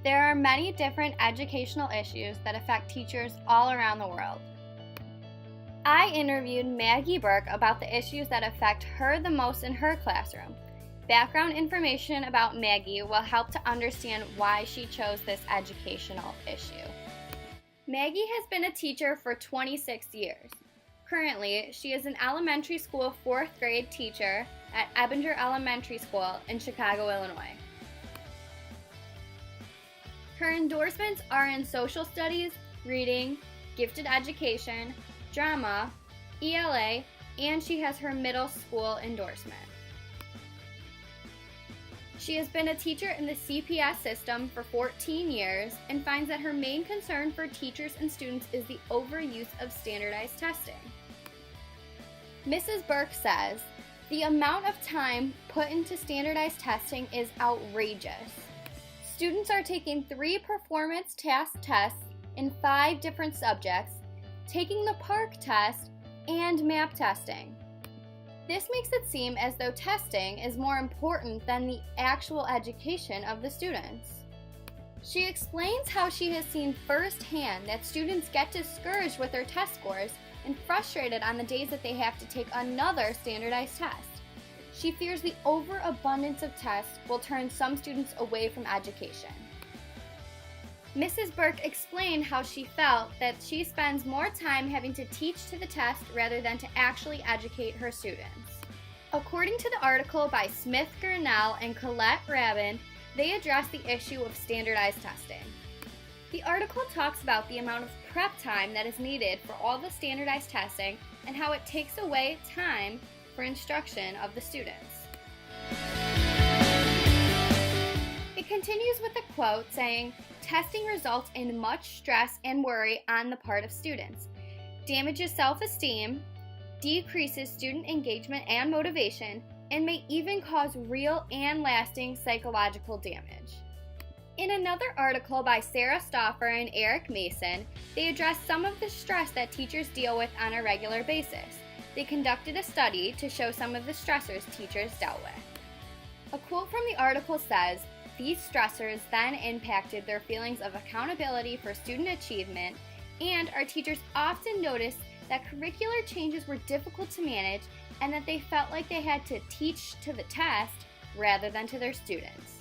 There are many different educational issues that affect teachers all around the world. I interviewed Maggie Burke about the issues that affect her the most in her classroom. Background information about Maggie will help to understand why she chose this educational issue. Maggie has been a teacher for 26 years. Currently, she is an elementary school 4th grade teacher at Ebinger Elementary School in Chicago, Illinois. Her endorsements are in social studies, reading, gifted education, drama, ELA, and she has her middle school endorsement. She has been a teacher in the CPS system for 14 years and finds that her main concern for teachers and students is the overuse of standardized testing. Mrs. Burke says, "The amount of time put into standardized testing is outrageous. Students are taking 3 performance task tests in 5 different subjects, taking the PARCC test, and MAP testing. This makes it seem as though testing is more important than the actual education of the students." She explains how she has seen firsthand that students get discouraged with their test scores and frustrated on the days that they have to take another standardized test. She fears the overabundance of tests will turn some students away from education. Mrs. Burke explained how she felt that she spends more time having to teach to the test rather than to actually educate her students. According to the article by Smith Gurnell and Colette Rabin, they address the issue of standardized testing. The article talks about the amount of prep time that is needed for all the standardized testing and how it takes away time for instruction of the students. It continues with a quote saying, "Testing results in much stress and worry on the part of students, damages self-esteem, decreases student engagement and motivation, and may even cause real and lasting psychological damage." In another article by Sarah Stauffer and Eric Mason, they address some of the stress that teachers deal with on a regular basis. They conducted a study to show some of the stressors teachers dealt with. A quote from the article says, "These stressors then impacted their feelings of accountability for student achievement, and our teachers often noticed that curricular changes were difficult to manage and that they felt like they had to teach to the test rather than to their students."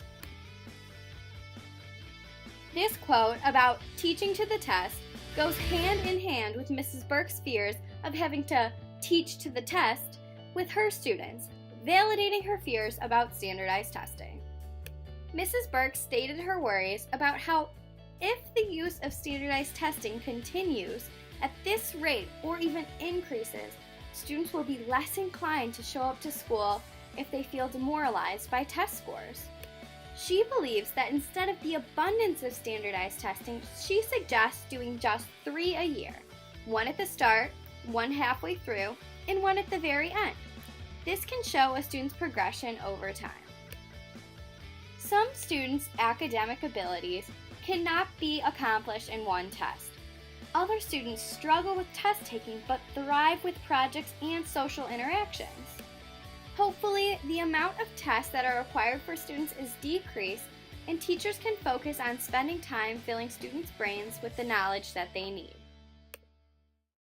This quote about teaching to the test goes hand in hand with Mrs. Burke's fears of having to teach to the test with her students, validating her fears about standardized testing. Mrs. Burke stated her worries about how if the use of standardized testing continues at this rate or even increases, students will be less inclined to show up to school if they feel demoralized by test scores. She believes that instead of the abundance of standardized testing, she suggests doing just 3 a year, 1 at the start, 1 halfway through, and 1 at the very end. This can show a student's progression over time. Some students' academic abilities cannot be accomplished in 1 test. Other students struggle with test taking but thrive with projects and social interactions. Hopefully, the amount of tests that are required for students is decreased and teachers can focus on spending time filling students' brains with the knowledge that they need.